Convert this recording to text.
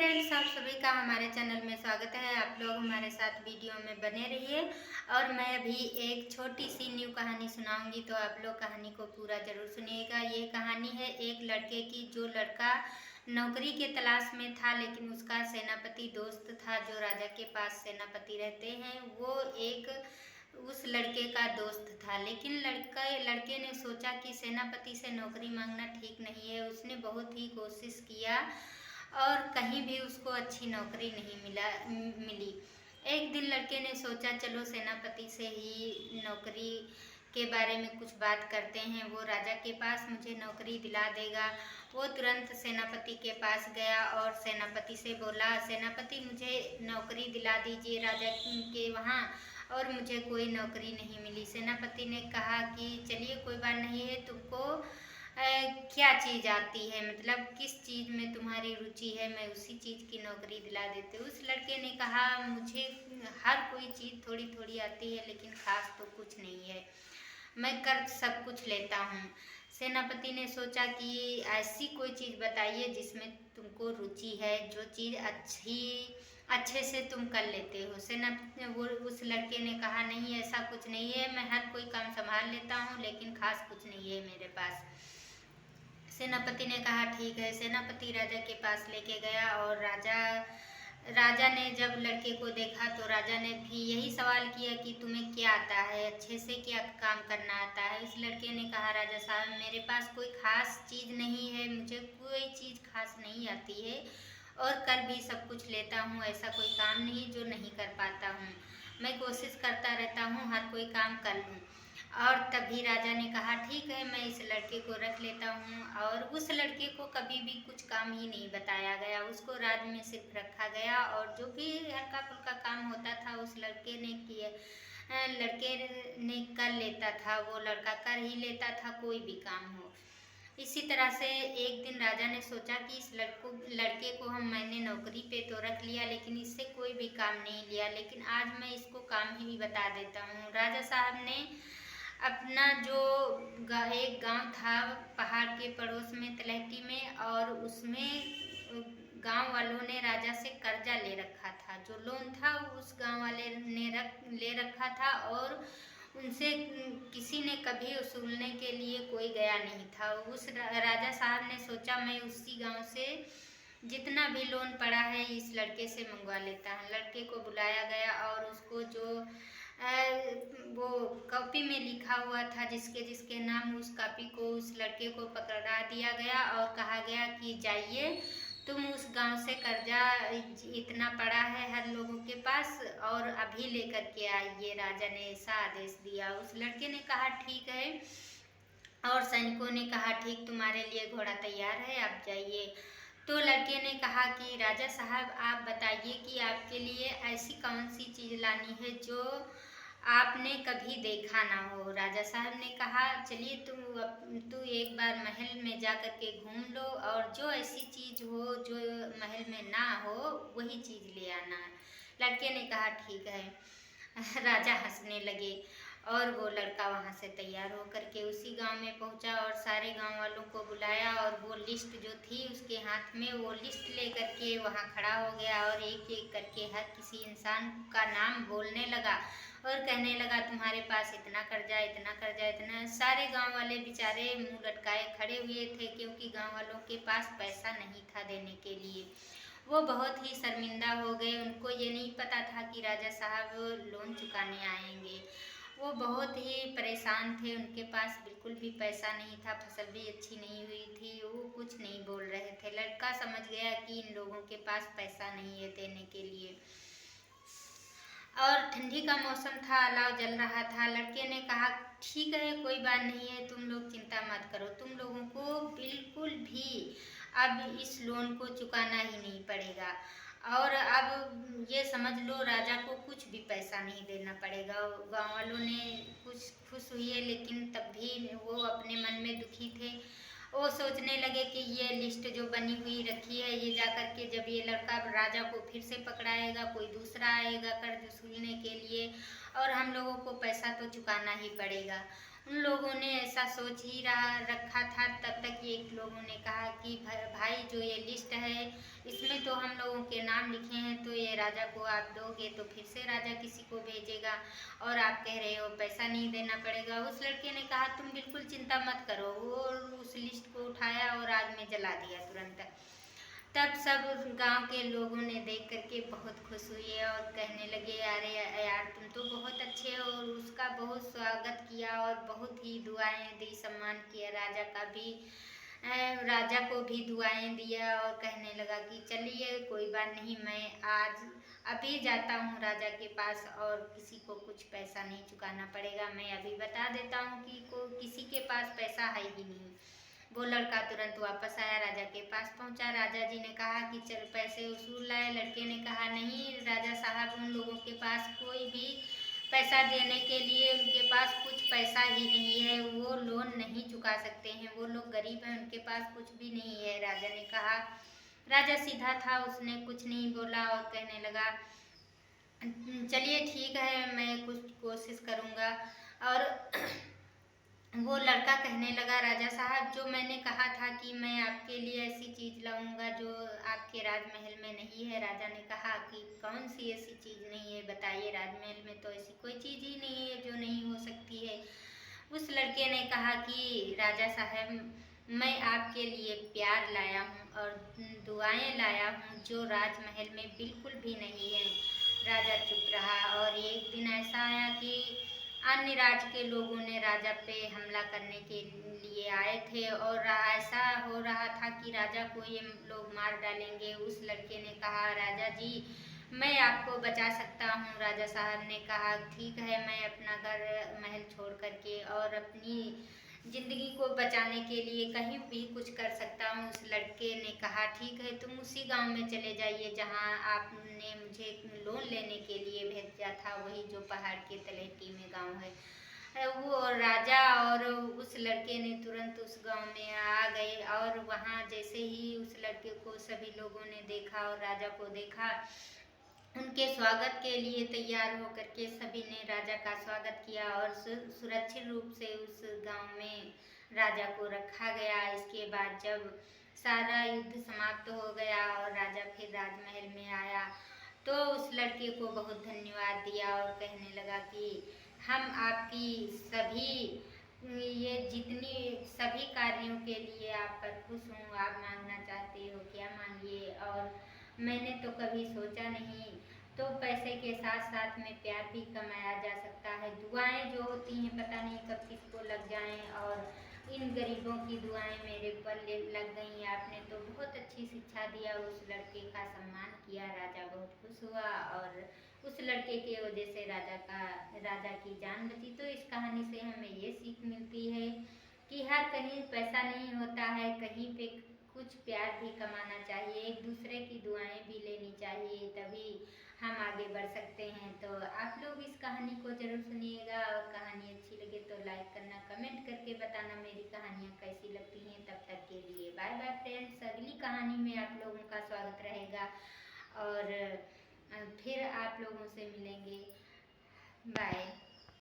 Friends, आप सभी का हमारे चैनल में स्वागत है। आप लोग हमारे साथ वीडियो में बने रहिए और मैं अभी एक छोटी सी न्यू कहानी सुनाऊंगी, तो आप लोग कहानी को पूरा जरूर सुनिएगा। ये कहानी है एक लड़के की, जो लड़का नौकरी के तलाश में था, लेकिन उसका सेनापति दोस्त था जो राजा के पास सेनापति रहते हैं। वो एक उस लड़के का दोस्त था, लेकिन लड़के ने सोचा कि सेनापति से नौकरी मांगना ठीक नहीं है। उसने बहुत ही कोशिश किया और कहीं भी उसको अच्छी नौकरी नहीं मिली। एक दिन लड़के ने सोचा, चलो सेनापति से ही नौकरी के बारे में कुछ बात करते हैं, वो राजा के पास मुझे नौकरी दिला देगा। वो तुरंत सेनापति के पास गया और सेनापति से बोला, सेनापति मुझे नौकरी दिला दीजिए राजा के वहाँ, और मुझे कोई नौकरी नहीं मिली। सेनापति ने कहा कि चलिए कोई बात नहीं है, तुमको क्या चीज़ आती है, मतलब किस चीज़ में तुम्हारी रुचि है, मैं उसी चीज़ की नौकरी दिला देती हूँ। उस लड़के ने कहा, मुझे हर कोई चीज़ थोड़ी थोड़ी आती है, लेकिन खास तो कुछ नहीं है, मैं कर सब कुछ लेता हूँ। सेनापति ने सोचा कि ऐसी कोई चीज़ बताइए जिसमें तुमको रुचि है, जो चीज़ अच्छे से तुम कर लेते हो। वो उस लड़के ने कहा, नहीं ऐसा कुछ नहीं है, मैं हर कोई काम संभाल लेता हूँ, लेकिन खास कुछ नहीं है मेरे पास। सेनापति ने कहा ठीक है। सेनापति राजा के पास लेके गया और राजा ने जब लड़के को देखा तो राजा ने भी यही सवाल किया कि तुम्हें क्या आता है, अच्छे से क्या काम करना आता है। उस लड़के ने कहा, राजा साहब मेरे पास कोई खास चीज़ नहीं है, मुझे कोई चीज़ खास नहीं आती है और कर भी सब कुछ लेता हूँ। ऐसा कोई काम नहीं जो नहीं कर पाता हूँ, मैं कोशिश करता रहता हूँ हर कोई काम कर लूँ। और तभी राजा ने कहा, ठीक है मैं इस लड़के को रख लेता हूँ। और उस लड़के को कभी भी कुछ काम ही नहीं बताया गया, उसको राज में सिर्फ रखा गया और जो भी हल्का फुल्का काम होता था उस लड़के ने कर लेता था। वो लड़का कर ही लेता था कोई भी काम हो। इसी तरह से एक दिन राजा ने सोचा कि इस लड़के को मैंने नौकरी पे तो रख लिया, लेकिन इससे कोई भी काम नहीं लिया, लेकिन आज मैं इसको काम ही बता देता हूँ। राजा साहब ने अपना जो एक गांव था पहाड़ के पड़ोस में तलहटी में, और उसमें गांव वालों ने राजा से कर्जा ले रखा था। जो लोन था उस गांव वाले ने ले रखा था और उनसे किसी ने कभी वसूलने के लिए कोई गया नहीं था। उस राजा साहब ने सोचा, मैं उसी गांव से जितना भी लोन पड़ा है इस लड़के से मंगवा लेता है। लड़के को बुलाया गया और उसको जो वो कॉपी में लिखा हुआ था जिसके जिसके नाम, उस कॉपी को उस लड़के को पकड़ा दिया गया और कहा गया कि जाइए तुम उस गांव से कर्जा इतना पड़ा है हर लोगों के पास और अभी लेकर के आइए, राजा ने ऐसा आदेश दिया। उस लड़के ने कहा ठीक है, और सैनिकों ने कहा ठीक, तुम्हारे लिए घोड़ा तैयार है, आप जाइए। तो लड़के ने कहा कि राजा साहब आप बताइए कि आपके लिए ऐसी कौन सी चीज़ लानी है जो आपने कभी देखा ना हो। राजा साहब ने कहा, चलिए तू एक बार महल में जा कर के घूम लो और जो ऐसी चीज़ हो जो महल में ना हो वही चीज़ ले आना है। लड़के ने कहा ठीक है। राजा हंसने लगे और वो लड़का वहाँ से तैयार होकर के उसी गांव में पहुँचा और सारे गांव वालों को बुलाया और वो लिस्ट जो थी उसके हाथ में, वो लिस्ट लेकर के वहाँ खड़ा हो गया और एक एक करके हर किसी इंसान का नाम बोलने लगा और कहने लगा, तुम्हारे पास इतना कर्जा, इतना कर्जा, इतना। सारे गांव वाले बेचारे मुंह लटकाए खड़े हुए थे, क्योंकि गांव वालों के पास पैसा नहीं था देने के लिए। वो बहुत ही शर्मिंदा हो गए, उनको ये नहीं पता था कि राजा साहब लोन चुकाने आएंगे। वो बहुत ही परेशान थे, उनके पास बिल्कुल भी पैसा नहीं था, फसल भी अच्छी नहीं हुई थी, वो कुछ नहीं बोल रहे थे। लड़का समझ गया कि इन लोगों के पास पैसा नहीं है देने के लिए। और ठंडी का मौसम था, अलाव जल रहा था। लड़के ने कहा, ठीक है कोई बात नहीं है, तुम लोग चिंता मत करो, तुम लोगों को बिल्कुल भी अब इस लोन को चुकाना ही नहीं पड़ेगा और अब ये समझ लो राजा को कुछ भी पैसा नहीं देना पड़ेगा। गांव वालों ने कुछ खुश हुए, लेकिन तब भी वो अपने मन में दुखी थे। वो सोचने लगे कि ये लिस्ट जो बनी हुई रखी है, ये जाकर के जब ये लड़का राजा को फिर से पकड़ाएगा, कोई दूसरा आएगा कर्ज वसूलने के लिए और हम लोगों को पैसा तो चुकाना ही पड़ेगा। उन लोगों ने ऐसा सोच ही रखा था। तब तक एक लोगों ने कहा कि भाई जो ये लिस्ट है इसमें तो हम लोगों के नाम लिखे हैं, तो ये राजा को आप दोगे तो फिर से राजा किसी को भेजेगा, और आप कह रहे हो पैसा नहीं देना पड़ेगा। उस लड़के ने कहा तुम बिल्कुल चिंता मत करो। वो उस लिस्ट को उठाया और आग में जला दिया तुरंत। तब सब गांव के लोगों ने देख करके बहुत खुश हुए और कहने लगे अरे यार तुम तो बहुत अच्छे हो, और उसका बहुत स्वागत किया और बहुत ही दुआएं दी, सम्मान किया राजा का भी। राजा को भी दुआएं दिया और कहने लगा कि चलिए कोई बात नहीं, मैं आज अभी जाता हूँ राजा के पास और किसी को कुछ पैसा नहीं चुकाना पड़ेगा। मैं अभी बता देता हूँ कि किसी के पास पैसा है ही नहीं। वो लड़का तुरंत वापस आया, राजा के पास पहुंचा। राजा जी ने कहा कि चल पैसे वसूल लाए। लड़के ने कहा नहीं राजा साहब, उन लोगों के पास कोई भी पैसा देने के लिए उनके पास कुछ पैसा ही नहीं है, वो लोन नहीं चुका सकते हैं, वो लोग गरीब हैं, उनके पास कुछ भी नहीं है। राजा ने कहा, राजा सीधा था, उसने कुछ नहीं बोला और कहने लगा चलिए ठीक है मैं कुछ कोशिश करूँगा। और वो लड़का कहने लगा राजा साहब जो मैंने कहा था कि मैं आपके लिए ऐसी चीज़ लाऊंगा जो आपके राजमहल में नहीं है। राजा ने कहा कि कौन सी ऐसी चीज़ नहीं है, बताइए, राजमहल में तो ऐसी कोई चीज़ ही नहीं है जो नहीं हो सकती है। उस लड़के ने कहा कि राजा साहब मैं आपके लिए प्यार लाया हूँ और दुआएं लाया हूँ जो राजमहल में बिल्कुल भी नहीं है। राजा चुप रहा और एक दिन ऐसा आया कि अन्य राज्य के लोगों ने राजा पे हमला करने के लिए आए थे और ऐसा हो रहा था कि राजा को ये लोग मार डालेंगे। उस लड़के ने कहा राजा जी मैं आपको बचा सकता हूँ। राजा साहब ने कहा ठीक है, मैं अपना घर महल छोड़ करके और अपनी जिंदगी को बचाने के लिए कहीं भी कुछ कर सकता हूँ। उस लड़के ने कहा ठीक है, तुम उसी गांव में चले जाइए जहाँ आपने मुझे लोन लेने के लिए भेजा था, वही जो पहाड़ के तलहटी में गांव है। वो राजा और उस लड़के ने तुरंत उस गांव में आ गए और वहाँ जैसे ही उस लड़के को सभी लोगों ने देखा और राजा को देखा, उनके स्वागत के लिए तैयार होकर के सभी ने राजा का स्वागत किया और सुरक्षित रूप से उस गांव में राजा को रखा गया। इसके बाद जब सारा युद्ध समाप्त हो गया और राजा फिर राजमहल में आया तो उस लड़के को बहुत धन्यवाद दिया और कहने लगा कि हम आपकी सभी ये जितनी सभी कार्यों के लिए आप पर खुश हूँ, आप मांगना चाहते हो क्या मांगिए। और मैंने तो कभी सोचा नहीं, तो पैसे के साथ साथ में प्यार भी कमाया जा सकता है। दुआएं जो होती हैं पता नहीं कब किसको लग जाएं, और इन गरीबों की दुआएं मेरे पर लग गई। आपने तो बहुत अच्छी शिक्षा दिया। उस लड़के का सम्मान किया, राजा बहुत खुश हुआ और उस लड़के की वजह से राजा की जान बची। तो इस कहानी से हमें ये सीख मिलती है कि हर कहीं पैसा नहीं होता है, कहीं पे कुछ प्यार भी कमाना चाहिए, एक दूसरे की दुआएं भी लेनी चाहिए, तभी हम आगे बढ़ सकते हैं। तो आप लोग इस कहानी को जरूर सुनिएगा और कहानी अच्छी लगे तो लाइक करना, कमेंट करके बताना मेरी कहानियाँ कैसी लगती हैं। तब तक के लिए बाय बाय फ्रेंड्स, अगली कहानी में आप लोगों का स्वागत रहेगा और फिर आप लोगों से मिलेंगे। बाय।